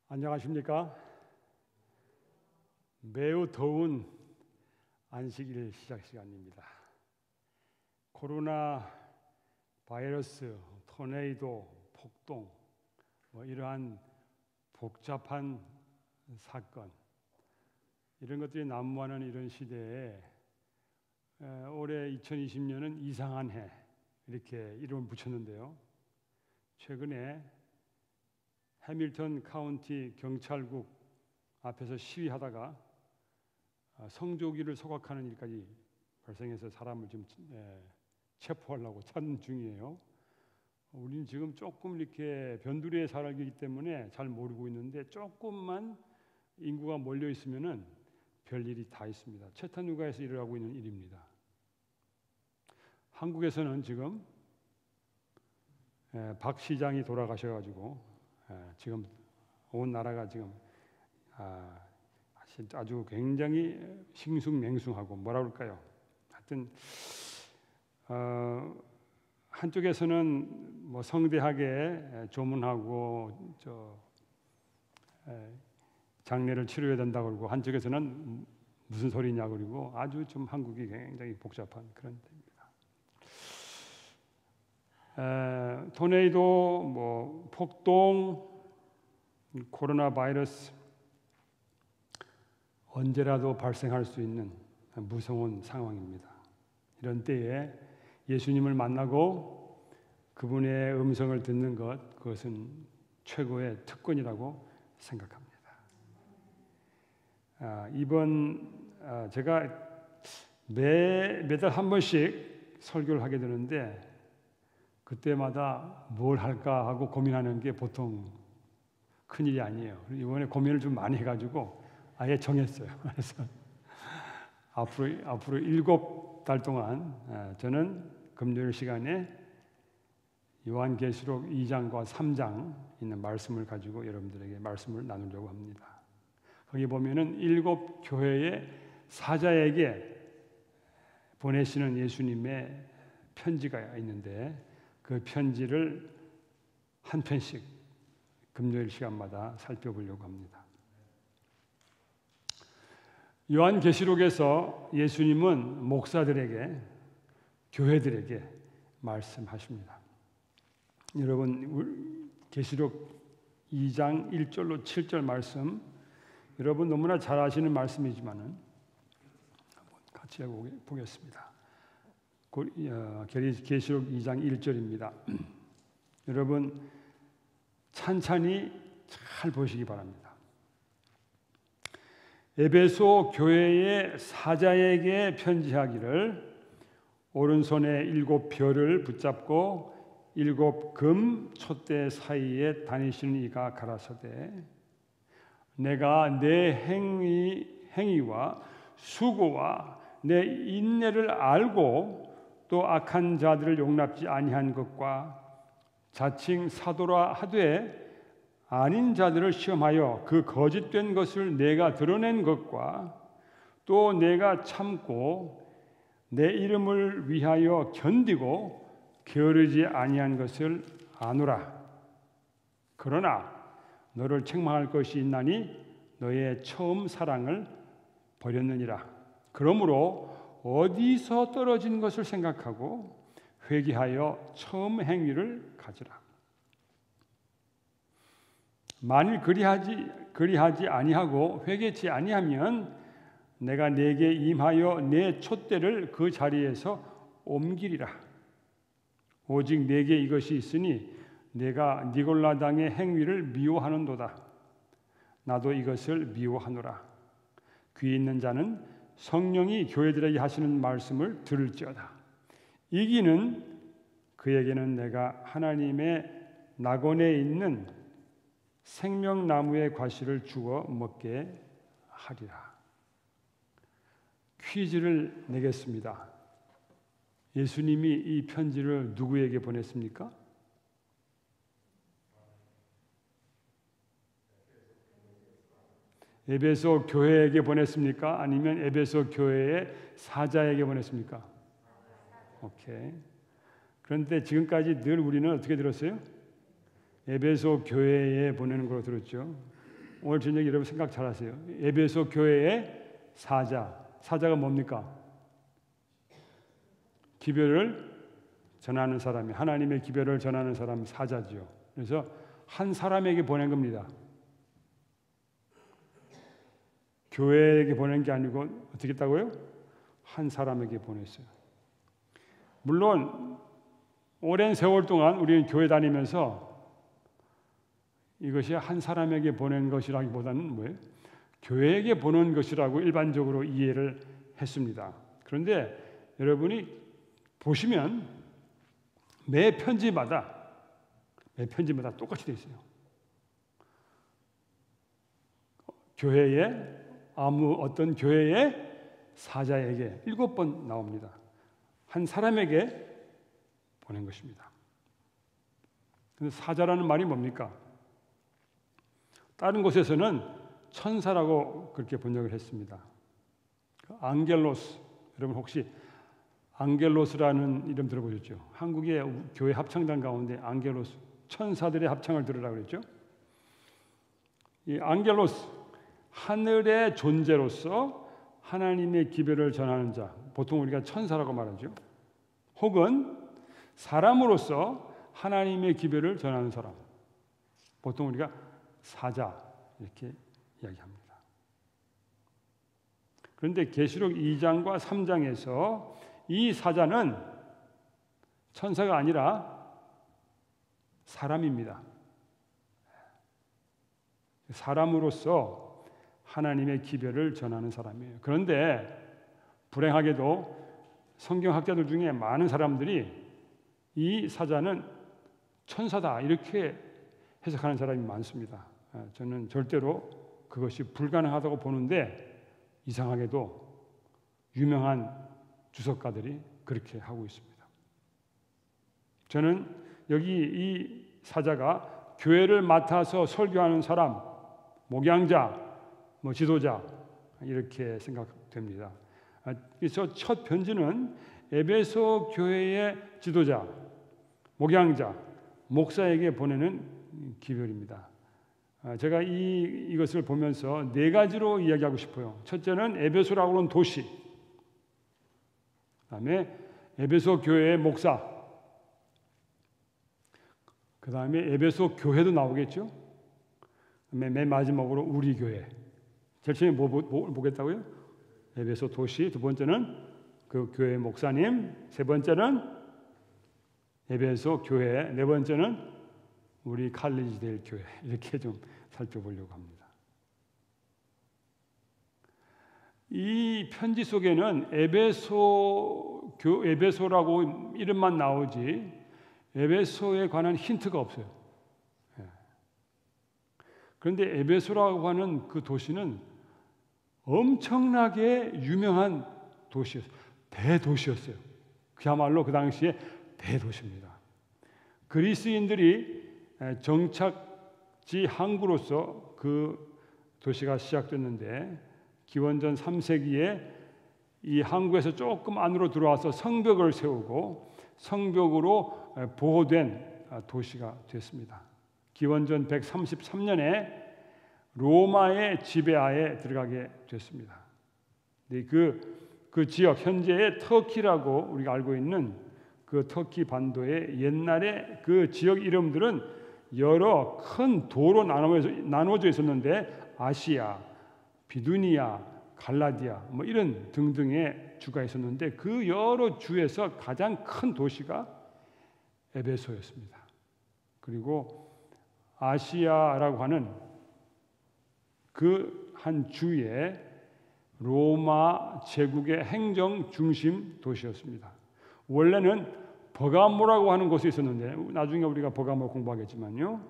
안녕하십니까? 매우 더운 안식일 시작 시간입니다. 코로나 바이러스, 토네이도, 폭동, 이러한 복잡한 사건, 이런 것들이 난무하는 이런 시대에 올해 2020년은 이상한 해, 이렇게 이름을 붙였는데요. 최근에 해밀턴 카운티 경찰국 앞에서 시위하다가 성조기를 소각하는 일까지 발생해서 사람을 좀 체포하려고 찾는 중이에요. 우리는 지금 조금 이렇게 변두리에 살기 때문에 잘 모르고 있는데, 조금만 인구가 몰려 있으면은 별일이 다 있습니다. 채타누가에서 일어나고 있는 일입니다. 한국에서는 지금 박 시장이 돌아가셔가지고 지금 온 나라가 지금 아주 굉장히 싱숭맹숭하고 뭐라 그럴까요? 하여튼 한쪽에서는 뭐 성대하게 조문하고 장례를 치러야 된다고 그러고, 한쪽에서는 무슨 소리냐 그러고, 아주 좀 한국이 굉장히 복잡한 그런 때입니다. 토네이도, 폭동, 코로나 바이러스, 언제라도 발생할 수 있는 무서운 상황입니다. 이런 때에 예수님을 만나고 그분의 음성을 듣는 것, 그것은 최고의 특권이라고 생각합니다. 제가 매달 한 번씩 설교를 하게 되는데, 그때마다 뭘 할까 하고 고민하는 게 보통 큰일이 아니에요. 이번에 고민을 좀 많이 해가지고 아예 정했어요. 그래서 앞으로 7달 동안 저는 금요일 시간에 요한계시록 2장과 3장 있는 말씀을 가지고 여러분들에게 말씀을 나누려고 합니다. 거기 보면은 7 교회의 사자에게 보내시는 예수님의 편지가 있는데, 그 편지를 한 편씩 금요일 시간마다 살펴보려고 합니다. 요한계시록에서 예수님은 목사들에게, 교회들에게 말씀하십니다. 여러분, 계시록 2장 1절로 7절 말씀, 여러분 너무나 잘 아시는 말씀이지만은 한번 같이 보겠습니다. 계시록 2장 1절입니다. 여러분 찬찬히 잘 보시기 바랍니다. 에베소 교회의 사자에게 편지하기를, 오른손에 7 별을 붙잡고 7 금 촛대 사이에 다니시는 이가 가라사대, 내가 내 행위와 수고와 내 인내를 알고 또 악한 자들을 용납지 아니한 것과 자칭 사도라 하되 아닌 자들을 시험하여 그 거짓된 것을 내가 드러낸 것과 또 내가 참고 내 이름을 위하여 견디고 게으르지 아니한 것을 아노라. 그러나 너를 책망할 것이 있나니 너의 처음 사랑을 버렸느니라. 그러므로 어디서 떨어진 것을 생각하고 회개하여 처음 행위를 가지라. 만일 그리하지 아니하고 회개치 아니하면 내가 네게 임하여 내 촛대를 그 자리에서 옮기리라. 오직 네게 이것이 있으니 내가 니골라당의 행위를 미워하는도다. 나도 이것을 미워하노라. 귀 있는 자는 성령이 교회들에게 하시는 말씀을 들을지어다. 이기는 그에게는 내가 하나님의 낙원에 있는 생명나무의 과실을 주어 먹게 하리라. 퀴즈를 내겠습니다. 예수님이 이 편지를 누구에게 보냈습니까? 에베소 교회에게 보냈습니까? 아니면 에베소 교회의 사자에게 보냈습니까? 오케이. 그런데 지금까지 늘 우리는 어떻게 들었어요? 에베소 교회에 보내는 걸로 들었죠. 오늘 저녁 여러분 생각 잘하세요. 에베소 교회의 사자가 뭡니까? 기별을 전하는 사람이, 하나님의 기별을 전하는 사람이 사자지요. 그래서 한 사람에게 보낸 겁니다. 교회에게 보낸 게 아니고 어떻게 했다고요? 한 사람에게 보냈어요. 물론 오랜 세월 동안 우리는 교회 다니면서 이것이 한 사람에게 보낸 것이라기보다는 뭐예요? 교회에게 보낸 것이라고 일반적으로 이해를 했습니다. 그런데 여러분이 보시면 매 편지마다 똑같이 되어 있어요. 교회에 어떤 교회의 사자에게 7번 나옵니다. 한 사람에게 보낸 것입니다. 근데 사자라는 말이 뭡니까? 다른 곳에서는 천사라고 그렇게 번역을 했습니다. 앙겔로스, 여러분 혹시 앙겔로스라는 이름 들어보셨죠? 한국의 교회 합창단 가운데 앙겔로스, 천사들의 합창을 들으라고 그랬죠? 이 앙겔로스, 하늘의 존재로서 하나님의 기별을 전하는 자, 보통 우리가 천사라고 말하죠. 혹은 사람으로서 하나님의 기별을 전하는 사람, 보통 우리가 사자 이렇게 이야기합니다. 그런데 계시록 2장과 3장에서 이 사자는 천사가 아니라 사람입니다. 사람으로서 하나님의 기별을 전하는 사람이에요. 그런데 불행하게도 성경학자들 중에 많은 사람들이 이 사자는 천사다 이렇게 해석하는 사람이 많습니다. 저는 절대로 그것이 불가능하다고 보는데 이상하게도 유명한 주석가들이 그렇게 하고 있습니다. 저는 여기 이 사자가 교회를 맡아서 설교하는 사람, 목양자, 지도자 이렇게 생각됩니다. 그래서 첫 편지는 에베소 교회의 지도자, 목양자, 목사에게 보내는 기별입니다. 제가 이것을 보면서 4가지로 이야기하고 싶어요. 첫째는 에베소라고 하는 도시, 그다음에 에베소 교회의 목사, 그다음에 에베소 교회도 나오겠죠. 맨 마지막으로 우리 교회. 제일 처음에 뭐 보겠다고요? 에베소 도시. 두 번째는 그 교회 목사님. 세 번째는 에베소 교회. 네 번째는 우리 칼리지데일 교회. 이렇게 좀 살펴보려고 합니다. 이 편지 속에는 에베소라고 이름만 나오지 에베소에 관한 힌트가 없어요. 그런데 에베소라고 하는 그 도시는 엄청나게 유명한 도시였어요. 대도시였어요. 그야말로 그 당시에 대도시입니다. 그리스인들이 정착지 항구로서 그 도시가 시작됐는데 기원전 3세기에 이 항구에서 조금 안으로 들어와서 성벽을 세우고 성벽으로 보호된 도시가 됐습니다. 기원전 133년에 로마의 지배하에 들어가게 됐습니다. 그 지역, 현재의 터키라고 우리가 알고 있는 그 터키 반도의 옛날에 그 지역 이름들은 여러 큰 도로 나누어져 있었는데 아시아, 비두니아, 갈라디아 이런 등등의 주가 있었는데 그 여러 주에서 가장 큰 도시가 에베소였습니다. 그리고 아시아라고 하는 그 한 주의 로마 제국의 행정 중심 도시였습니다. 원래는 버가모라고 하는 곳이 있었는데 나중에 우리가 버가모 공부하겠지만요.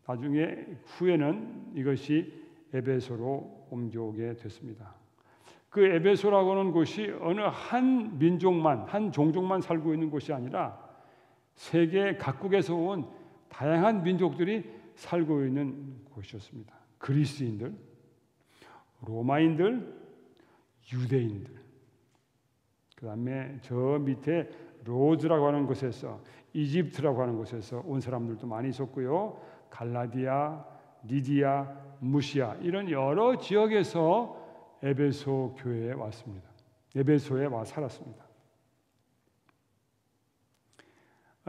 나중에 후에는 이것이 에베소로 옮겨오게 됐습니다. 그 에베소라고 하는 곳이 어느 한 민족만, 한 종족만 살고 있는 곳이 아니라 세계 각국에서 온 다양한 민족들이 살고 있는 곳이었습니다. 그리스인들, 로마인들, 유대인들, 그 다음에 저 밑에 로즈라고 하는 곳에서, 이집트라고 하는 곳에서 온 사람들도 많이 있었고요. 갈라디아, 리디아, 무시아 이런 여러 지역에서 에베소 교회에 왔습니다. 에베소에 와 살았습니다.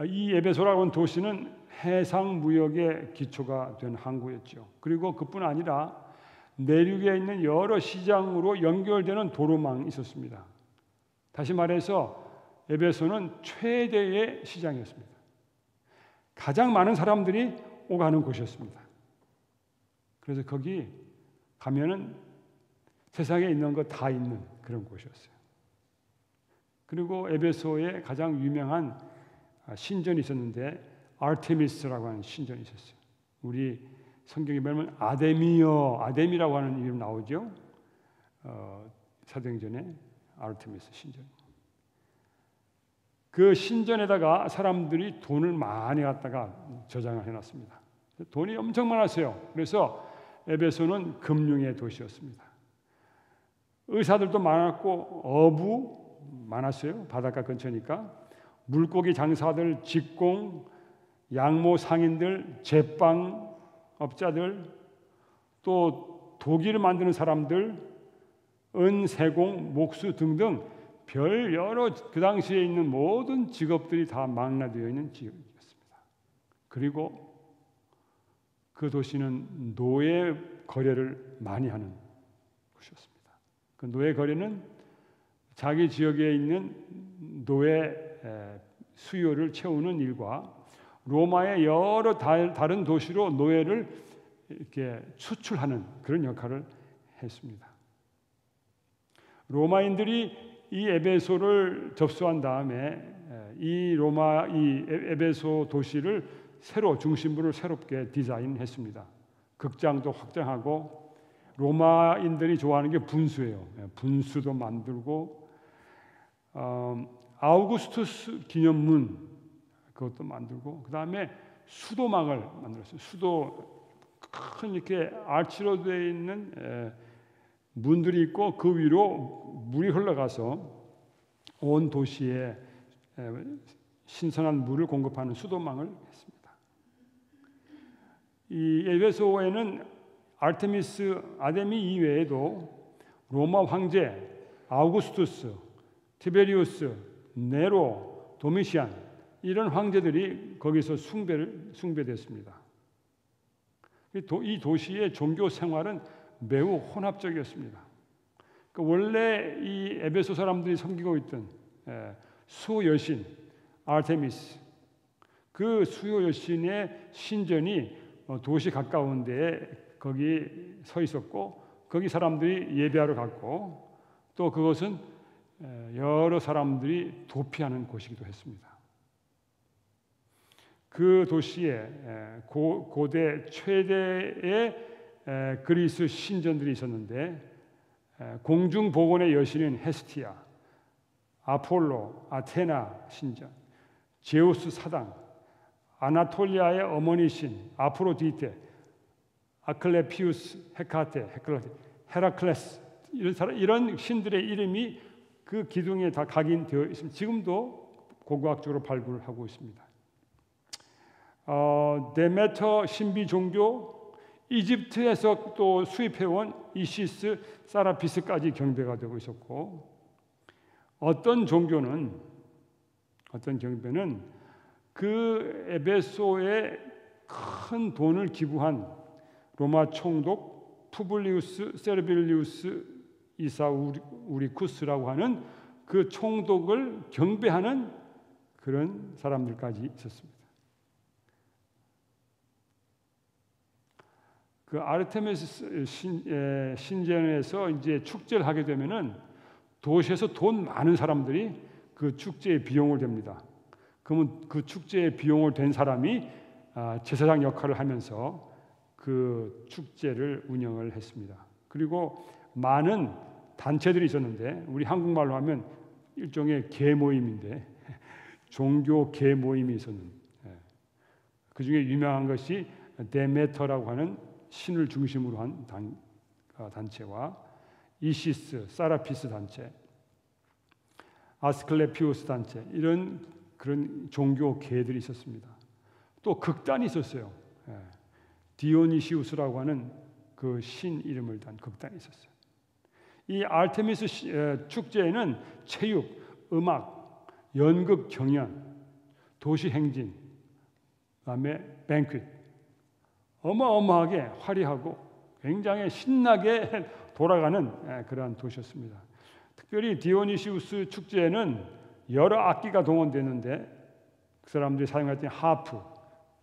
이 에베소라고 하는 도시는 해상 무역의 기초가 된 항구였죠. 그리고 그뿐 아니라 내륙에 있는 여러 시장으로 연결되는 도로망이 있었습니다. 다시 말해서 에베소는 최대의 시장이었습니다. 가장 많은 사람들이 오가는 곳이었습니다. 그래서 거기 가면은 세상에 있는 거 다 있는 그런 곳이었어요. 그리고 에베소에 가장 유명한 신전이 있었는데 아르테미스라고 하는 신전이 있었어요. 우리 성경에 보면 아데미라고 하는 이름 나오죠. 사도행전에 아르테미스 신전. 그 신전에다가 사람들이 돈을 많이 갖다가 저장을 해놨습니다. 돈이 엄청 많았어요. 그래서 에베소는 금융의 도시였습니다. 의사들도 많았고 어부 많았어요. 바닷가 근처니까. 물고기 장사들, 직공, 양모 상인들, 제빵업자들, 또 도기를 만드는 사람들, 은세공, 목수 등등 별 여러 그 당시에 있는 모든 직업들이 다 망라되어 있는 지역이었습니다. 그리고 그 도시는 노예 거래를 많이 하는 곳이었습니다. 그 노예 거래는 자기 지역에 있는 노예 수요를 채우는 일과 로마의 여러 다른 도시로 노예를 이렇게 수출하는 그런 역할을 했습니다. 로마인들이 이 에베소를 접수한 다음에 이 에베소 도시를 중심부를 새롭게 디자인했습니다. 극장도 확장하고 로마인들이 좋아하는 게 분수예요. 분수도 만들고 아우구스투스 기념문 그것도 만들고 그 다음에 수도막을 만들었어요. 수도 큰 이렇게 아치로 되어 있는 문들이 있고 그 위로 물이 흘러가서 온 도시에 신선한 물을 공급하는 수도망을 했습니다. 이 에베소에는 아데미 이외에도 로마 황제 아우구스투스, 티베리우스, 네로, 도미시안 이런 황제들이 거기서 숭배됐습니다. 이 도시의 종교 생활은 매우 혼합적이었습니다. 원래 이 에베소 사람들이 섬기고 있던 수호 여신 아르테미스, 그 수호 여신의 신전이 도시 가까운 데에 거기 서 있었고 거기 사람들이 예배하러 갔고 또 그것은 여러 사람들이 도피하는 곳이기도 했습니다. 그 도시에 고대 최대의 그리스 신전들이 있었는데 공중 복원의 여신인 헤스티아, 아폴로, 아테나 신전, 제우스 사당, 아나톨리아의 어머니 신 아프로디테, 아클레피우스, 헤라클레스 이런 신들의 이름이 그 기둥에 다 각인되어 있습니다. 지금도 고고학적으로 발굴하고 있습니다. 데메터 신비 종교, 이집트에서 또 수입해온 이시스, 사라피스까지 경배가 되고 있었고 어떤 경배는 그 에베소에 큰 돈을 기부한 로마 총독 푸블리우스 세르빌리우스 이사우리쿠스라고 하는 그 총독을 경배하는 그런 사람들까지 있었습니다. 그 아르테미스 신전에서 이제 축제를 하게 되면은 도시에서 돈 많은 사람들이 그 축제의 비용을 댑니다. 그러면 그 축제의 비용을 댄 사람이 제사장 역할을 하면서 그 축제를 운영을 했습니다. 그리고 많은 단체들이 있었는데 우리 한국말로 하면 일종의 계모임인데 종교 계모임이 있었는데 그 중에 유명한 것이 데메터라고 하는 신을 중심으로 한 단체와 이시스, 사라피스 단체, 아스클레피우스 단체 이런 그런 종교계들이 있었습니다. 또 극단이 있었어요. 디오니시우스라고 하는 그 신 이름을 단 극단이 있었어요. 이 아르테미스 축제에는 체육, 음악, 연극 경연, 도시 행진, 그다음에 뱅퀴트, 어마어마하게 화려하고 굉장히 신나게 돌아가는 그러한 도시였습니다. 특별히 디오니시우스 축제에는 여러 악기가 동원되는데 그 사람들이 사용했던 하프,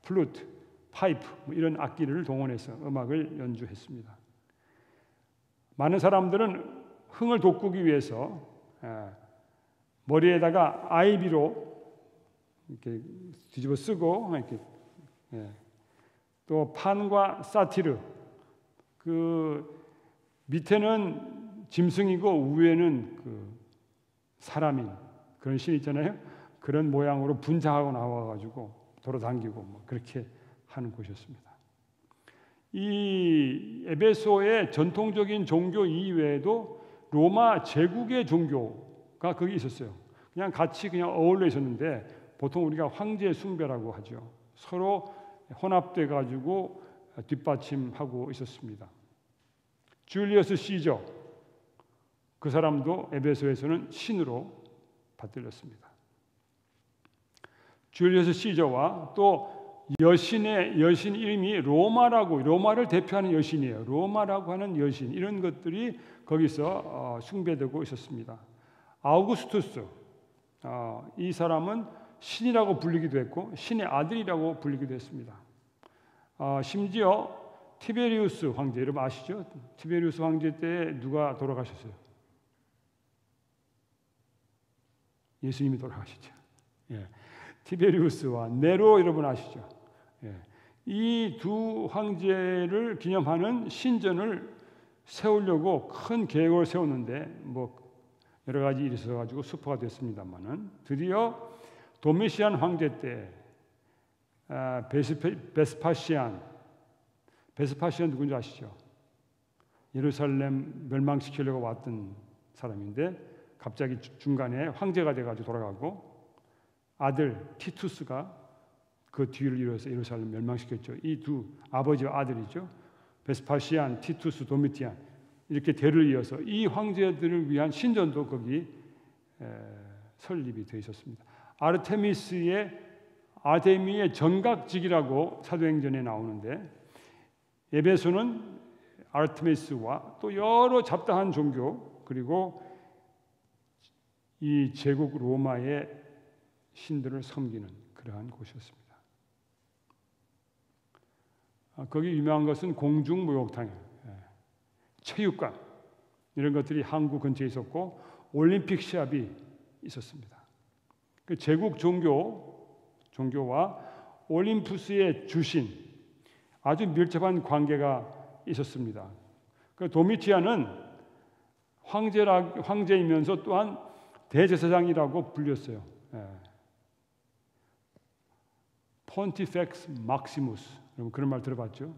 플루트, 파이프 이런 악기를 동원해서 음악을 연주했습니다. 많은 사람들은 흥을 돋구기 위해서 머리에다가 아이비로 이렇게 뒤집어 쓰고 이렇게 또 판과 사티르, 그 밑에는 짐승이고 위에는 그 사람인 그런 신 있잖아요. 그런 모양으로 분장하고 나와가지고 돌아다니고 뭐 그렇게 하는 곳이었습니다. 이 에베소의 전통적인 종교 이외에도 로마 제국의 종교가 거기 있었어요. 그냥 같이 그냥 어울려 있었는데 보통 우리가 황제 숭배라고 하죠. 서로 혼합돼 가지고 뒷받침하고 있었습니다. 줄리어스 시저, 그 사람도 에베소에서는 신으로 받들렸습니다. 줄리어스 시저와 또 여신 이름이 로마를 대표하는 여신이에요. 로마라고 하는 여신, 이런 것들이 거기서 숭배되고 있었습니다. 아우구스투스, 이 사람은 신이라고 불리기도 했고 신의 아들이라고 불리기도 했습니다. 심지어 티베리우스 황제, 여러분 아시죠? 티베리우스 황제 때 누가 돌아가셨어요? 예수님이 돌아가셨죠. 예. 티베리우스와 네로, 여러분 아시죠? 예. 이 두 황제를 기념하는 신전을 세우려고 큰 계획을 세웠는데 뭐 여러 가지 일이 있어가지고 수포가 됐습니다만은 드디어 도미시안 황제 때 베스파시안 누군지 아시죠? 예루살렘 멸망시키려고 왔던 사람인데 갑자기 중간에 황제가 돼가지고 돌아가고 아들 티투스가 그 뒤를 이어서 예루살렘 멸망시켰죠. 이 두 아버지와 아들이죠. 베스파시안, 티투스, 도미티안, 이렇게 대를 이어서 이 황제들을 위한 신전도 거기 설립이 되어 있었습니다. 아르테미의 전각직이라고 사도행전에 나오는데 에베소는 아르테미스와 또 여러 잡다한 종교 그리고 이 제국 로마의 신들을 섬기는 그러한 곳이었습니다. 거기 유명한 것은 공중목욕탕이에요. 체육관 이런 것들이 항구 근처에 있었고 올림픽 시합이 있었습니다. 그 제국 종교와 올림푸스의 주신 아주 밀접한 관계가 있었습니다. 그 도미티안은 황제이면서 또한 대제사장이라고 불렸어요. 폰티펙스 막시무스, 여러분 그런 말 들어봤죠?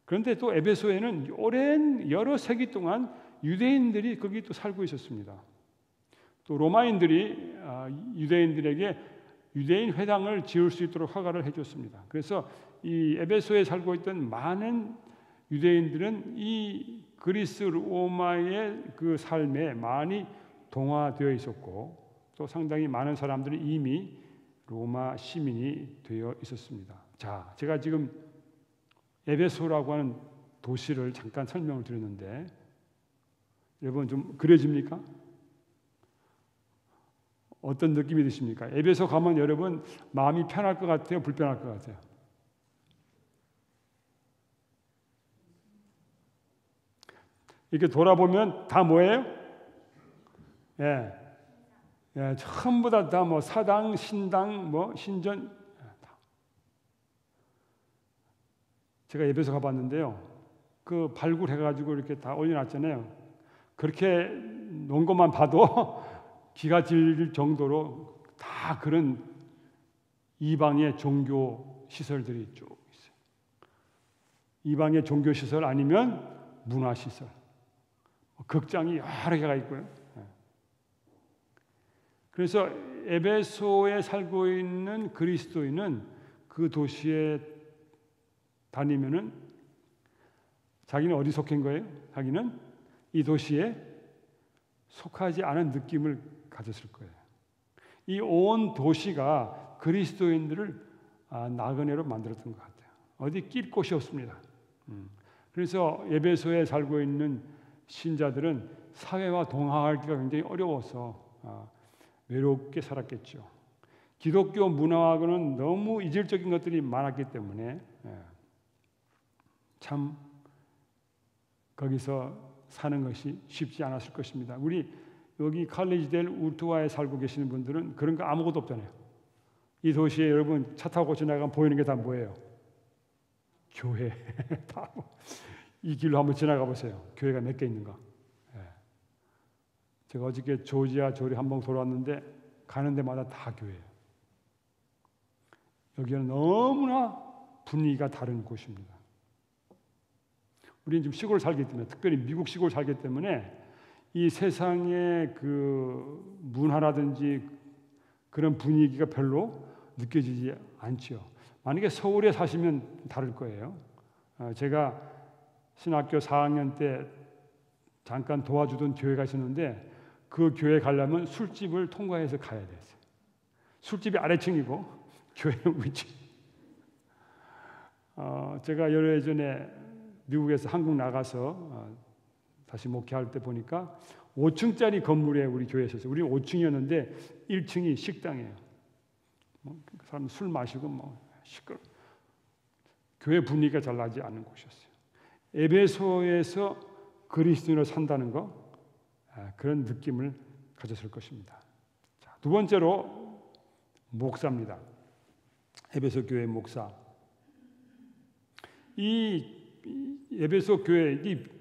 그런데 또 에베소에는 오랜 여러 세기 동안 유대인들이 거기 또 살고 있었습니다. 또 로마인들이 유대인들에게 유대인 회당을 지을 수 있도록 허가를 해줬습니다. 그래서 이 에베소에 살고 있던 많은 유대인들은 이 그리스 로마의 그 삶에 많이 동화되어 있었고 또 상당히 많은 사람들이 이미 로마 시민이 되어 있었습니다. 자, 제가 지금 에베소라고 하는 도시를 잠깐 설명을 드렸는데 여러분 좀 그려집니까? 어떤 느낌이 드십니까? 에베소 가면 여러분 마음이 편할 것 같아요? 불편할 것 같아요? 이렇게 돌아보면 다 뭐예요? 전부 다 뭐 사당, 신당, 뭐 신전. 제가 에베소 가봤는데요. 그 발굴해가지고 이렇게 다 올려놨잖아요. 그렇게 놓은 것만 봐도 기가 질 정도로 다 그런 이방의 종교 시설들이 쭉 있어요. 이방의 종교 시설 아니면 문화 시설, 극장이 여러 개가 있고요. 그래서 에베소에 살고 있는 그리스도인은 그 도시에 다니면은 자기는 어디 속한 거예요? 자기는 이 도시에 속하지 않은 느낌을 가졌을 거예요. 이 온 도시가 그리스도인들을 나그네로 만들었던 것 같아요. 어디 낄 곳이 없습니다. 그래서 에베소에 살고 있는 신자들은 사회와 동화하기가 굉장히 어려워서 외롭게 살았겠죠. 기독교 문화하고는 너무 이질적인 것들이 많았기 때문에 참 거기서 사는 것이 쉽지 않았을 것입니다. 우리 여기 칼리지델 우르투아에 살고 계시는 분들은 그런 거 아무것도 없잖아요. 이 도시에 여러분 차 타고 지나가면 보이는 게 다 뭐예요? 교회. 이 길로 한번 지나가 보세요. 교회가 몇 개 있는가? 제가 어저께 조지아 조리 한번 돌아왔는데 가는 데마다 다 교회예요. 여기는 너무나 분위기가 다른 곳입니다. 우리는 지금 시골 살기 때문에, 특별히 미국 시골 살기 때문에 이 세상의 그 문화라든지 그런 분위기가 별로 느껴지지 않죠. 만약에 서울에 사시면 다를 거예요. 제가 신학교 4학년 때 잠깐 도와주던 교회가 있었는데 그 교회 가려면 술집을 통과해서 가야 됐어요. 술집이 아래층이고 교회는 위층. 제가 열흘 전에 미국에서 한국 나가서 다시 목회할 때 보니까 5층짜리 건물에 우리 교회에 있었어요. 우리 5층이었는데 1층이 식당이에요. 그 사람 술 마시고 시끄러. 교회 분위기가 잘 나지 않는 곳이었어요. 에베소에서 그리스도인으로 산다는 거 그런 느낌을 가졌을 것입니다. 자, 두 번째로 목사입니다. 에베소 교회 목사. 이 에베소 교회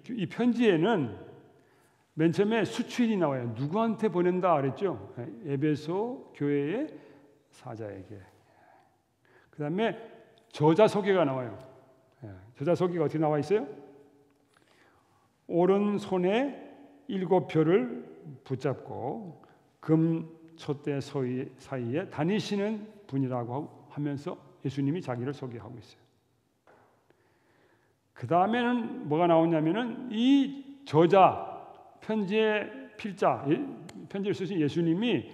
이 편지에는 맨 처음에 수취인이 나와요. 누구한테 보낸다 그랬죠? 에베소 교회의 사자에게. 그 다음에 저자 소개가 나와요. 저자 소개가 어떻게 나와 있어요? 오른손에 7별을 붙잡고 금촛대 사이에 다니시는 분이라고 하면서 예수님이 자기를 소개하고 있어요. 그 다음에는 뭐가 나오냐면은 이 저자 편지의 필자 편지를 쓰신 예수님이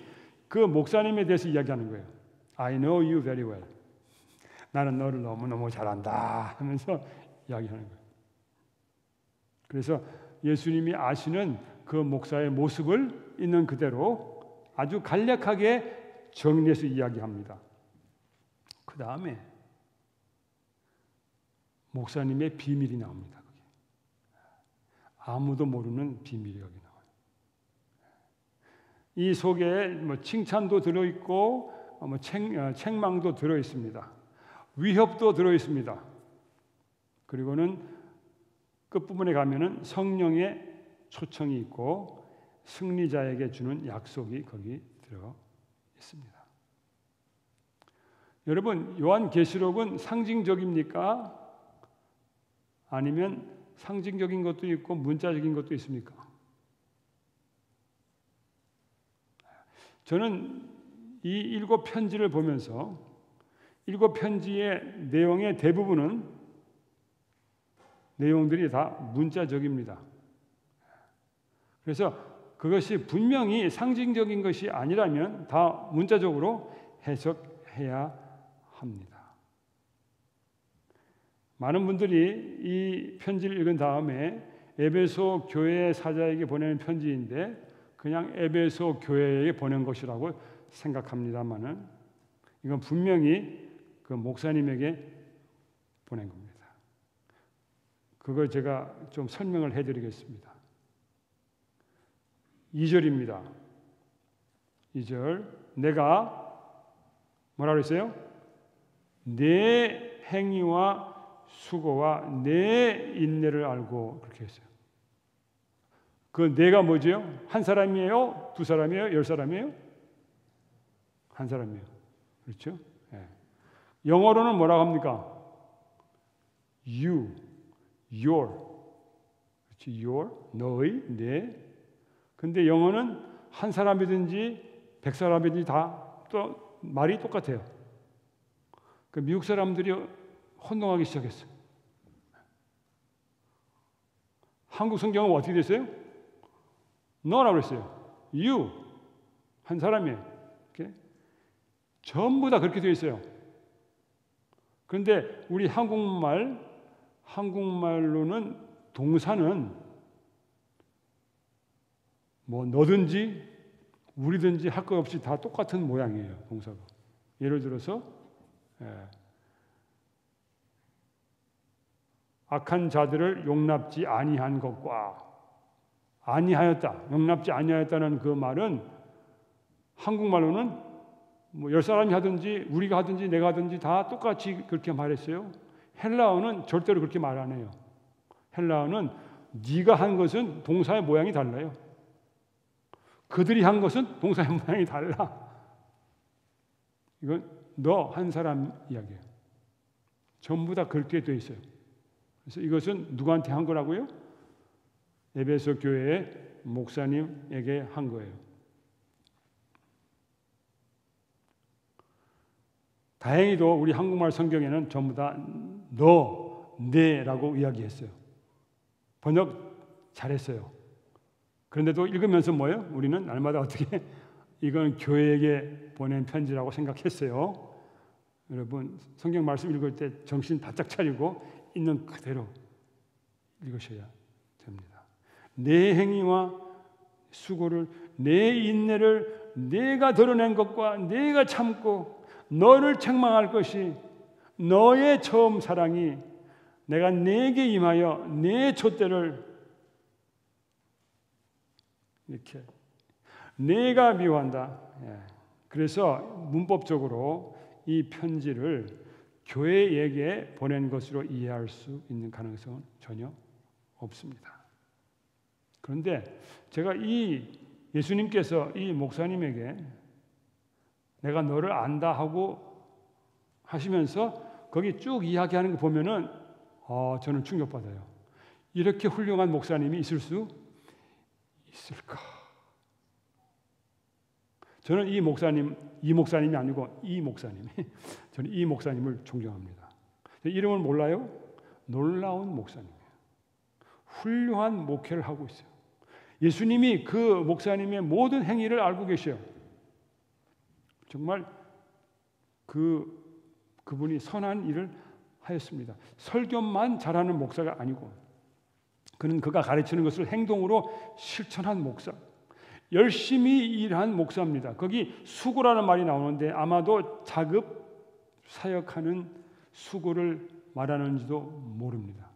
그 목사님에 대해서 이야기하는 거예요. I know you very well. 나는 너를 너무너무 잘 안다 하면서 이야기하는 거예요. 그래서 예수님이 아시는 그 목사의 모습을 있는 그대로 아주 간략하게 정리해서 이야기합니다. 그 다음에 목사님의 비밀이 나옵니다. 거기. 아무도 모르는 비밀이 여기 나와요. 이 속에 칭찬도 들어있고 책망도 들어있습니다. 위협도 들어있습니다. 그리고는 끝부분에 가면은 성령의 초청이 있고 승리자에게 주는 약속이 거기 들어 있습니다. 여러분, 요한계시록은 상징적입니까? 아니면 상징적인 것도 있고 문자적인 것도 있습니까? 저는 이 7 편지를 보면서 7 편지의 내용의 대부분은 내용들이 다 문자적입니다. 그래서 그것이 분명히 상징적인 것이 아니라면 다 문자적으로 해석해야 합니다. 많은 분들이 이 편지를 읽은 다음에 에베소 교회 사자에게 보내는 편지인데 그냥 에베소 교회에 보낸 것이라고 생각합니다만은 이건 분명히 그 목사님에게 보낸 겁니다. 그걸 제가 좀 설명을 해드리겠습니다. 2절입니다. 2절 내가 뭐라고 했어요? 내 행위와 수고와 내 인내를 알고 그렇게 했어요. 그 내가 뭐죠? 한 사람이에요? 두 사람이에요? 10 사람이에요? 한 사람이에요. 그렇죠? 네. 영어로는 뭐라고 합니까? You, your, 그렇지? Your, 너의, 내. 근데 영어는 한 사람이든지 100 사람이든지 다 또 말이 똑같아요. 그 미국 사람들이 혼동하기 시작했어요. 한국 성경은 어떻게 됐어요? 너라고 그랬어요. you 한 사람이 이렇게 전부 다 그렇게 되어 있어요. 그런데 우리 한국말로는 동사는 뭐 너든지 우리든지 할 것 없이 다 똑같은 모양이에요. 동사가. 예를 들어서 악한 자들을 용납지 아니한 것과 아니하였다. 용납지 아니하였다는 그 말은 한국말로는 뭐 열 사람이 하든지 우리가 하든지 내가 하든지 다 똑같이 그렇게 말했어요. 헬라어는 절대로 그렇게 말 안 해요. 헬라어는 네가 한 것은 동사의 모양이 달라요. 그들이 한 것은 동사의 모양이 달라. 이건 너 한 사람 이야기예요. 전부 다 그렇게 돼 있어요. 그래서 이것은 누구한테 한 거라고요? 에베소 교회의 목사님에게 한 거예요. 다행히도 우리 한국말 성경에는 전부 다 너, 네라고 이야기했어요. 번역 잘했어요. 그런데도 읽으면서 뭐예요? 우리는 날마다 어떻게 이건 교회에게 보낸 편지라고 생각했어요. 여러분 성경 말씀 읽을 때 정신 바짝 차리고 있는 그대로 읽으셔야 됩니다. 내 행위와 수고를, 내 인내를 내가 드러낸 것과 내가 참고 너를 책망할 것이 너의 처음 사랑이 내가 내게 임하여 내 촛대를 이렇게 내가 미워한다. 그래서 문법적으로 이 편지를 교회에게 보낸 것으로 이해할 수 있는 가능성은 전혀 없습니다. 그런데 제가 예수님께서 이 목사님에게 내가 너를 안다 하고 하시면서 거기 쭉 이야기하는 거 보면은 저는 충격받아요. 이렇게 훌륭한 목사님이 있을 수 있을까? 저는 이 목사님이 아니고 저는 이 목사님을 존경합니다. 이름을 몰라요? 놀라운 목사님이에요. 훌륭한 목회를 하고 있어요. 예수님이 그 목사님의 모든 행위를 알고 계셔요. 정말 그분이 선한 일을 하였습니다. 설교만 잘하는 목사가 아니고 그는 그가 가르치는 것을 행동으로 실천한 목사, 열심히 일한 목사입니다. 거기 수고라는 말이 나오는데 아마도 자급 사역하는 수고를 말하는지도 모릅니다.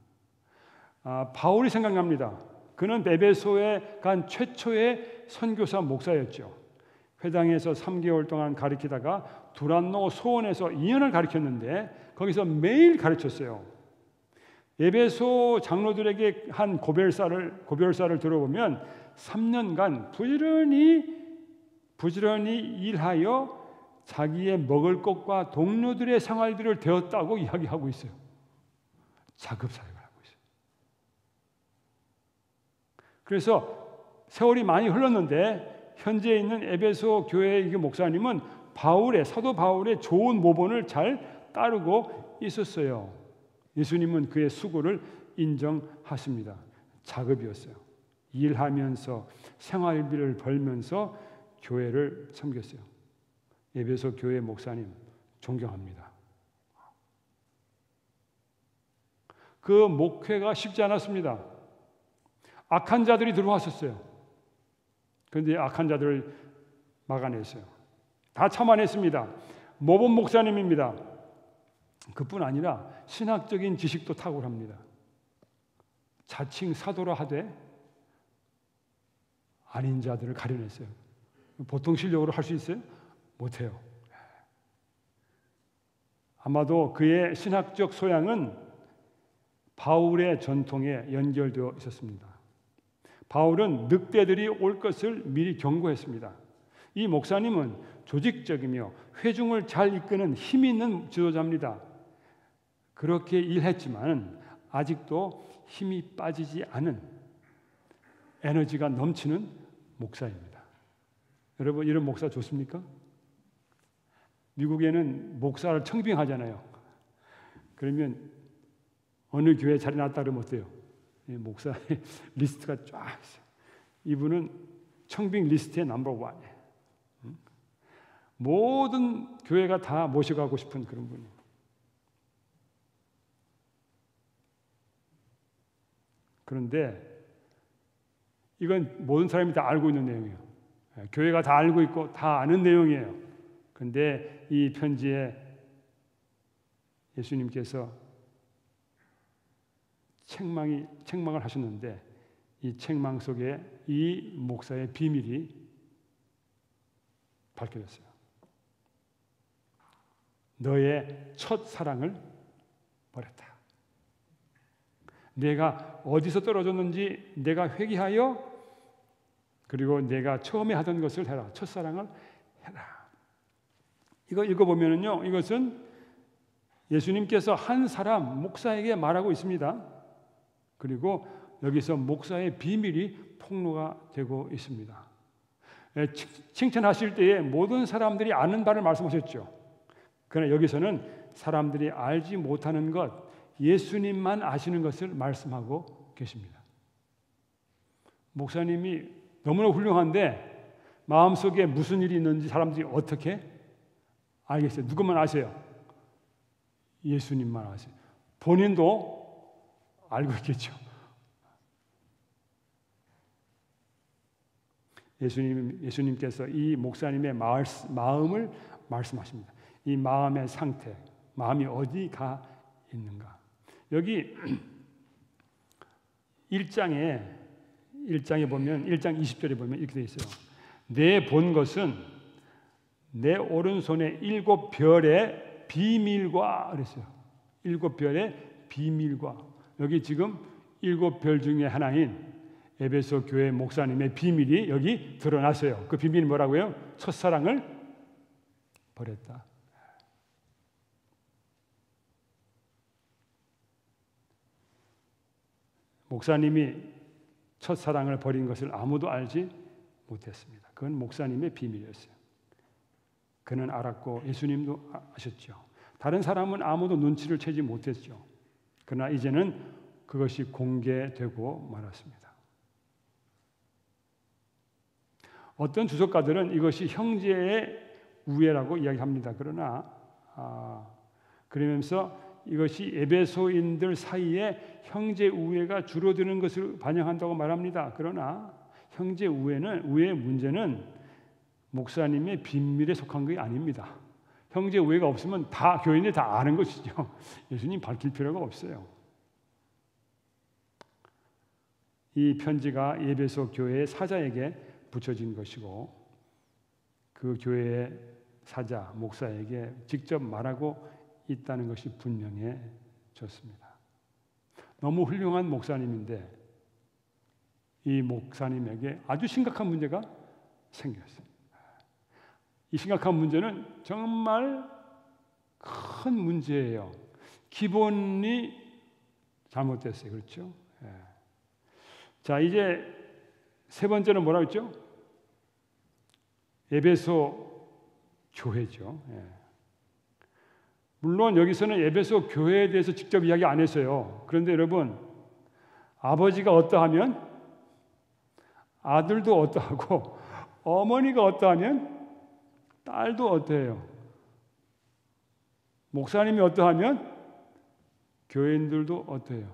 바울이 생각납니다. 그는 에베소에 간 최초의 선교사 목사였죠. 회당에서 3개월 동안 가르치다가 두란노 소원에서 2년을 가르쳤는데 거기서 매일 가르쳤어요. 에베소 장로들에게 한 고별사를 들어보면 3년간 부지런히 일하여 자기의 먹을 것과 동료들의 생활들을 되었다고 이야기하고 있어요. 자급사역을 하고 있어요. 그래서 세월이 많이 흘렀는데 현재 있는 에베소 교회의 목사님은 사도 바울의 좋은 모본을 잘 따르고 있었어요. 예수님은 그의 수고를 인정하십니다. 자급이었어요. 일하면서 생활비를 벌면서 교회를 섬겼어요. 에베소 교회 목사님 존경합니다. 그 목회가 쉽지 않았습니다. 악한 자들이 들어왔었어요. 그런데 악한 자들을 막아냈어요. 다 참아냈습니다. 모범 목사님입니다. 그뿐 아니라 신학적인 지식도 탁월합니다. 자칭 사도라 하되 아닌 자들을 가려냈어요. 보통 실력으로 할 수 있어요? 못해요. 아마도 그의 신학적 소양은 바울의 전통에 연결되어 있었습니다. 바울은 늑대들이 올 것을 미리 경고했습니다. 이 목사님은 조직적이며 회중을 잘 이끄는 힘 있는 지도자입니다. 그렇게 일했지만 아직도 힘이 빠지지 않은 에너지가 넘치는 목사입니다. 여러분 이런 목사 좋습니까? 미국에는 목사를 청빙하잖아요. 그러면 어느 교회 자리 났다 그러면 어때요? 목사의 리스트가 쫙 있어요. 이분은 청빙 리스트의 넘버 원이에요. 모든 교회가 다 모셔가고 싶은 그런 분이에요. 그런데 이건 모든 사람이 다 알고 있는 내용이에요. 교회가 다 알고 있고 다 아는 내용이에요. 그런데 이 편지에 예수님께서 책망을 하셨는데 이 책망 속에 이 목사의 비밀이 밝혀졌어요. 너의 첫 사랑을 버렸다. 내가 어디서 떨어졌는지 내가 회개하여 그리고 내가 처음에 하던 것을 해라. 첫사랑을 해라. 이거 읽어보면요, 이것은 예수님께서 한 사람 목사에게 말하고 있습니다. 그리고 여기서 목사의 비밀이 폭로가 되고 있습니다. 칭찬하실 때에 모든 사람들이 아는 바를 말씀하셨죠. 그러나 여기서는 사람들이 알지 못하는 것, 예수님만 아시는 것을 말씀하고 계십니다. 목사님이 너무나 훌륭한데 마음속에 무슨 일이 있는지 사람들이 어떻게 알겠어요? 누구만 아세요? 예수님만 아세요. 본인도 알고 있겠죠. 예수님께서 이 목사님의 마음을 말씀하십니다. 이 마음의 상태, 마음이 어디 가 있는가. 여기 1장에 보면 1장 20절에 보면 이렇게 되어 있어요. 내 본 것은 내 오른손에 7별의 비밀과 그랬어요. 7별의 비밀과. 여기 지금 7별 중에 하나인 에베소 교회 목사님의 비밀이 여기 드러났어요. 그 비밀이 뭐라고요? 첫사랑을 버렸다. 목사님이 첫사랑을 버린 것을 아무도 알지 못했습니다. 그건 목사님의 비밀이었어요. 그는 알았고 예수님도 아셨죠. 다른 사람은 아무도 눈치를 채지 못했죠. 그러나 이제는 그것이 공개되고 말았습니다. 어떤 주석가들은 이것이 형제의 우애라고 이야기합니다. 그러나 그러면서 이것이 에베소인들 사이에 형제 우애가 줄어드는 것을 반영한다고 말합니다. 그러나 형제 우애의 문제는 목사님의 비밀에 속한 것이 아닙니다. 형제 우애가 없으면 다 교인들이 다 아는 것이죠. 예수님 밝힐 필요가 없어요. 이 편지가 에베소 교회의 사자에게 붙여진 것이고 그 교회의 사자, 목사에게 직접 말하고 있다는 것이 분명해졌습니다. 너무 훌륭한 목사님인데 이 목사님에게 아주 심각한 문제가 생겼어요. 이 심각한 문제는 정말 큰 문제예요. 기본이 잘못됐어요. 그렇죠? 자, 이제 세 번째는 뭐라고 했죠? 에베소 교회죠. 물론 여기서는 에베소 교회에 대해서 직접 이야기 안 했어요. 그런데 여러분, 아버지가 어떠하면 아들도 어떠하고 어머니가 어떠하면 딸도 어떠해요. 목사님이 어떠하면 교인들도 어떠해요.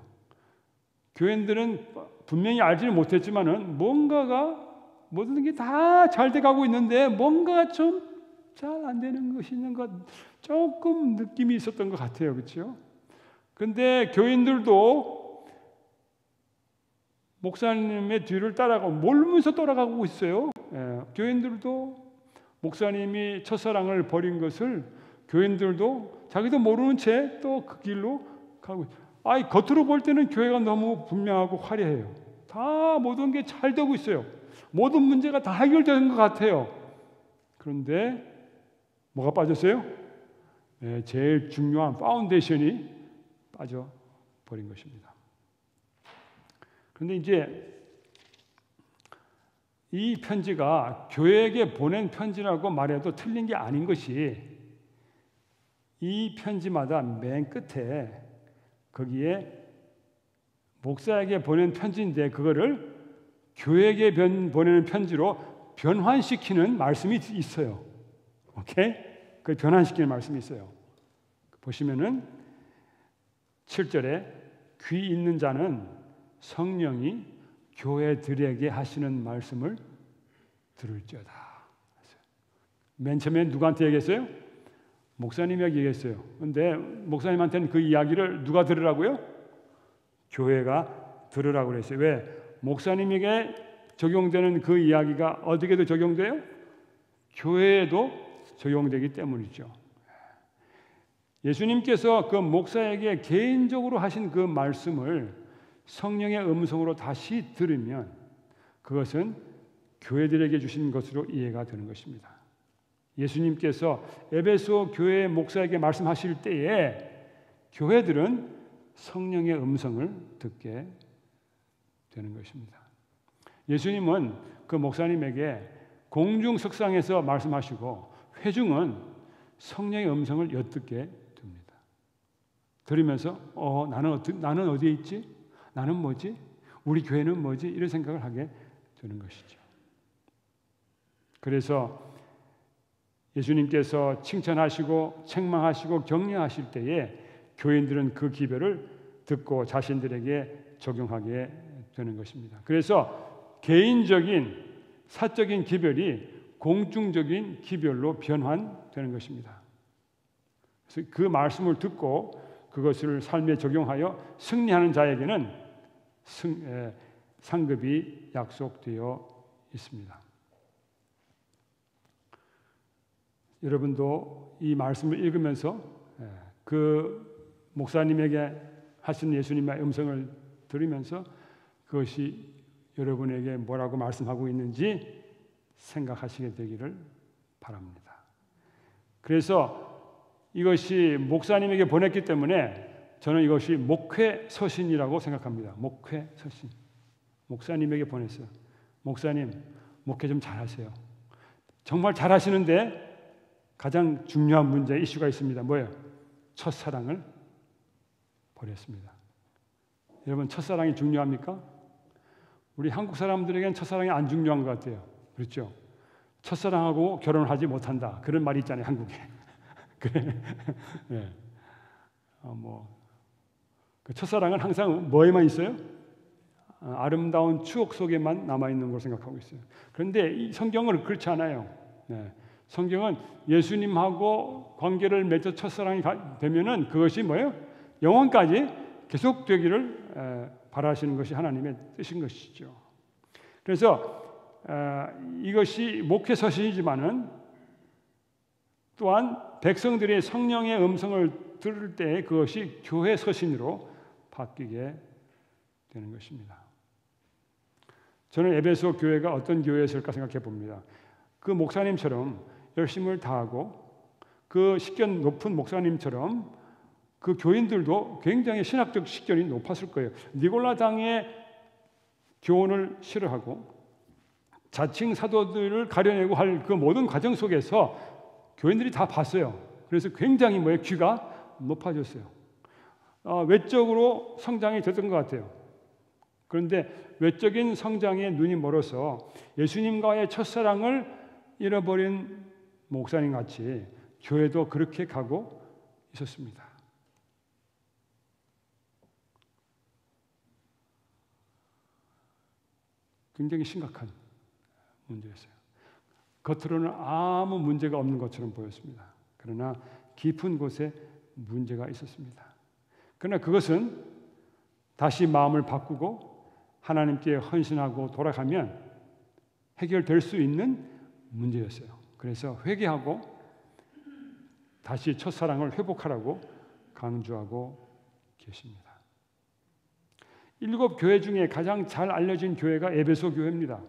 교인들은 분명히 알지는 못했지만은 뭔가가 모든 게 다 잘 돼가고 있는데 뭔가 좀 잘 안 되는 것이 있는 것 조금 느낌이 있었던 것 같아요. 그렇죠? 근데 교인들도 목사님의 뒤를 따라가고 모르면서 따라가고 있어요. 교인들도 목사님이 첫사랑을 버린 것을 교인들도 자기도 모르는 채 또 그 길로 가고 있어요. 겉으로 볼 때는 교회가 너무 분명하고 화려해요. 다 모든 게 잘 되고 있어요. 모든 문제가 다 해결되는 것 같아요. 그런데 뭐가 빠졌어요? 제일 중요한 파운데이션이 빠져버린 것입니다. 그런데 이제 이 편지가 교회에게 보낸 편지라고 말해도 틀린 게 아닌 것이 이 편지마다 맨 끝에 거기에 목사에게 보낸 편지인데 그거를 교회에게 보내는 편지로 변환시키는 말씀이 있어요. 오케이? 그 변환시키는 말씀이 있어요. 보시면은 7절에 귀 있는 자는 성령이 교회들에게 하시는 말씀을 들을지어다. 맨 처음에 누구한테 얘기했어요? 목사님에게 얘기했어요. 근데 목사님한테는 그 이야기를 누가 들으라고요? 교회가 들으라고 그랬어요. 왜? 목사님에게 적용되는 그 이야기가 어디에도 적용돼요? 교회에도 적용되기 때문이죠. 예수님께서 그 목사에게 개인적으로 하신 그 말씀을 성령의 음성으로 다시 들으면 그것은 교회들에게 주신 것으로 이해가 되는 것입니다. 예수님께서 에베소 교회 목사에게 말씀하실 때에 교회들은 성령의 음성을 듣게 되는 것입니다. 예수님은 그 목사님에게 공중석상에서 말씀하시고 회중은 성령의 음성을 엿듣게 됩니다. 들으면서 나는 어디에 있지? 나는 뭐지? 우리 교회는 뭐지? 이런 생각을 하게 되는 것이죠. 그래서 예수님께서 칭찬하시고 책망하시고 격려하실 때에 교인들은 그 기별을 듣고 자신들에게 적용하게 되는 것입니다. 그래서 개인적인 사적인 기별이 공중적인 기별로 변환되는 것입니다. 그래서 그 말씀을 듣고 그것을 삶에 적용하여 승리하는 자에게는 상급이 약속되어 있습니다. 여러분도 이 말씀을 읽으면서 그 목사님에게 하신 예수님의 음성을 들으면서 그것이 여러분에게 뭐라고 말씀하고 있는지 생각하시게 되기를 바랍니다. 그래서 이것이 목사님에게 보냈기 때문에 저는 이것이 목회서신이라고 생각합니다. 목회서신. 목사님에게 보냈어요. 목사님, 목회 좀 잘하세요. 정말 잘하시는데 가장 중요한 문제, 이슈가 있습니다. 뭐예요? 첫사랑을 버렸습니다. 여러분, 첫사랑이 중요합니까? 우리 한국 사람들에게는 첫사랑이 안 중요한 것 같아요. 그렇죠? 첫사랑하고 결혼하지 못한다. 그런 말이 있잖아요, 한국에. 그래. 네. 그 첫사랑은 항상 뭐에만 있어요? 아름다운 추억 속에만 남아있는 걸 생각하고 있어요. 그런데 이 성경은 그렇지 않아요. 네. 성경은 예수님하고 관계를 맺어 첫사랑이 되면은 그것이 뭐예요? 영원까지 계속되기를 바라시는 것이 하나님의 뜻인 것이죠. 그래서 이것이 목회서신이지만은 또한 백성들이 성령의 음성을 들을 때 그것이 교회 서신으로 바뀌게 되는 것입니다. 저는 에베소 교회가 어떤 교회였을까 생각해 봅니다. 그 목사님처럼 열심을 다하고 그 식견 높은 목사님처럼 그 교인들도 굉장히 신학적 식견이 높았을 거예요. 니골라당의 교훈을 싫어하고 자칭 사도들을 가려내고 할 그 모든 과정 속에서 교인들이 다 봤어요. 그래서 굉장히 귀가 높아졌어요. 외적으로 성장이 됐던 것 같아요. 그런데 외적인 성장에 눈이 멀어서 예수님과의 첫사랑을 잃어버린 목사님 같이 교회도 그렇게 가고 있었습니다. 굉장히 심각한 문제였어요. 겉으로는 아무 문제가 없는 것처럼 보였습니다. 그러나 깊은 곳에 문제가 있었습니다. 그러나 그것은 다시 마음을 바꾸고 하나님께 헌신하고 돌아가면 해결될 수 있는 문제였어요. 그래서 회개하고 다시 첫사랑을 회복하라고 강조하고 계십니다. 7 교회 중에 가장 잘 알려진 교회가 에베소 교회입니다.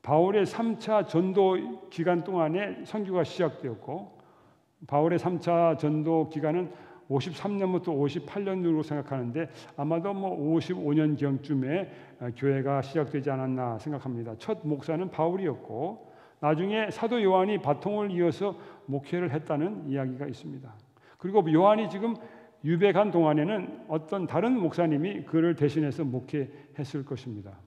바울의 3차 전도 기간 동안에 선교가 시작되었고 바울의 3차 전도 기간은 53년부터 58년으로 생각하는데 아마도 55년경쯤에 교회가 시작되지 않았나 생각합니다. 첫 목사는 바울이었고 나중에 사도 요한이 바통을 이어서 목회를 했다는 이야기가 있습니다. 그리고 요한이 지금 유배간 동안에는 어떤 다른 목사님이 그를 대신해서 목회했을 것입니다.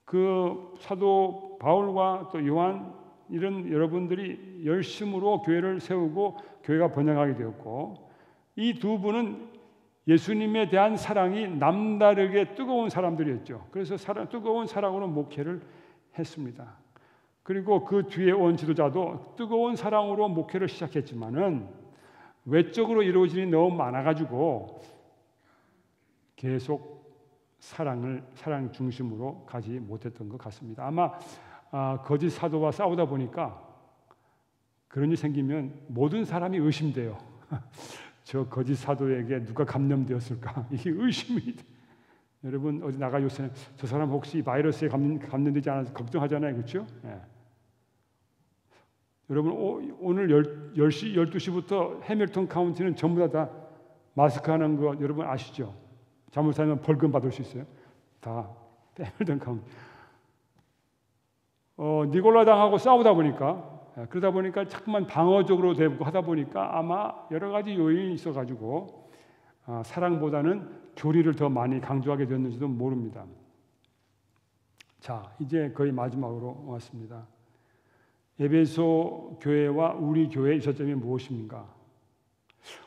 그 사도 바울과 또 요한 이런 여러분들이 열심으로 교회를 세우고 교회가 번영하게 되었고, 이 두 분은 예수님에 대한 사랑이 남다르게 뜨거운 사람들이었죠. 그래서 뜨거운 사랑으로 목회를 했습니다. 그리고 그 뒤에 온 지도자도 뜨거운 사랑으로 목회를 시작했지만은 외적으로 이루어진 일이 너무 많아가지고 계속 사랑 중심으로 가지 못했던 것 같습니다. 아마 거짓 사도와 싸우다 보니까 그런 일이 생기면 모든 사람이 의심돼요. 저 거짓 사도에게 누가 감염되었을까? 이게 의심이 돼. 여러분 어디 나가 요새 저 사람 혹시 바이러스에 감염되지 않아서 걱정하잖아요, 그렇죠? 예. 여러분 오늘 10시, 12시부터 해밀턴 카운티는 전부 다 마스크 하는 거 여러분 아시죠? 잘못하면 벌금 받을 수 있어요. 다 해밀턴 카운티. 니골라당하고 싸우다 보니까 그러다 보니까 자꾸만 방어적으로 되고 하다 보니까 아마 여러 가지 요인이 있어가지고 사랑보다는 교리를 더 많이 강조하게 되었는지도 모릅니다. 자, 이제 거의 마지막으로 왔습니다. 에베소 교회와 우리 교회의 이점이 무엇입니까?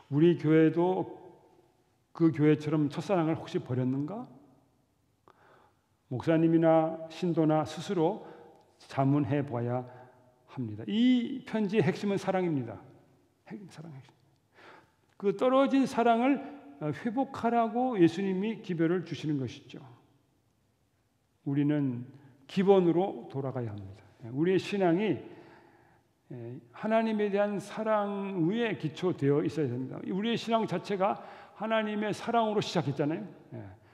우리 교회도 그 교회처럼 첫사랑을 혹시 버렸는가? 목사님이나 신도나 스스로 자문해 봐야 합니다. 이 편지의 핵심은 사랑입니다. 사랑 핵심. 그 떨어진 사랑을 회복하라고 예수님이 기별을 주시는 것이죠. 우리는 기본으로 돌아가야 합니다. 우리의 신앙이 하나님에 대한 사랑 위에 기초되어 있어야 됩니다. 우리의 신앙 자체가 하나님의 사랑으로 시작했잖아요.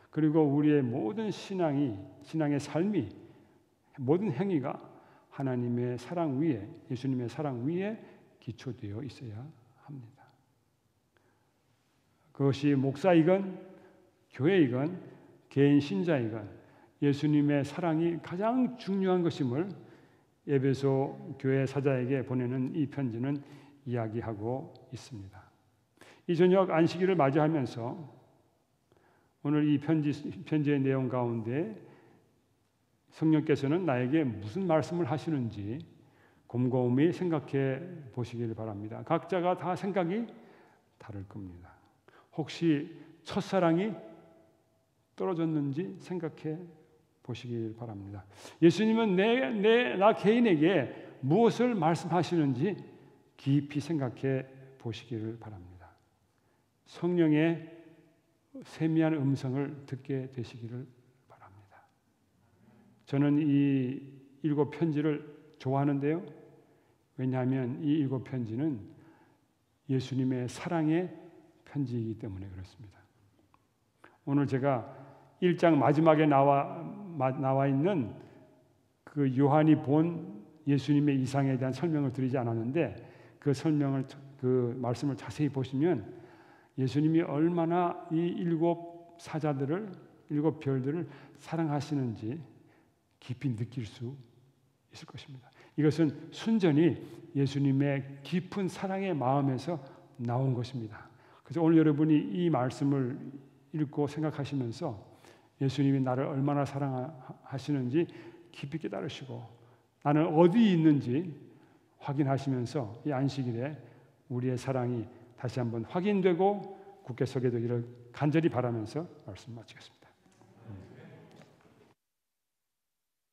그리고 우리의 모든 신앙의 삶이, 모든 행위가 하나님의 사랑 위에, 예수님의 사랑 위에 기초되어 있어야 합니다. 그것이 목사이건 교회이건 개인 신자이건 예수님의 사랑이 가장 중요한 것임을 에베소 교회 사자에게 보내는 이 편지는 이야기하고 있습니다. 이 저녁 안식일을 맞이하면서 오늘 이 편지의 내용 가운데 성령께서는 나에게 무슨 말씀을 하시는지 곰곰이 생각해 보시길 바랍니다. 각자가 다 생각이 다를 겁니다. 혹시 첫사랑이 떨어졌는지 생각해 보시길 바랍니다. 예수님은 나 개인에게 무엇을 말씀하시는지 깊이 생각해 보시기를 바랍니다. 성령의 세미한 음성을 듣게 되시기를 바랍니다. 저는 이 7 편지를 좋아하는데요. 왜냐하면 이 7 편지는 예수님의 사랑의 편지이기 때문에 그렇습니다. 오늘 제가 1장 마지막에 나와 있는 그 요한이 본 예수님의 이상에 대한 설명을 드리지 않았는데 그 말씀을 자세히 보시면 예수님이 얼마나 이 7 사자들을 7 별들을 사랑하시는지 깊이 느낄 수 있을 것입니다. 이것은 순전히 예수님의 깊은 사랑의 마음에서 나온 것입니다. 그래서 오늘 여러분이 이 말씀을 읽고 생각하시면서 예수님이 나를 얼마나 사랑하시는지 깊이 깨달으시고 나는 어디 있는지 확인하시면서 이 안식일에 우리의 사랑이 다시 한번 확인되고 굳게 서게 되기를 간절히 바라면서 말씀 마치겠습니다.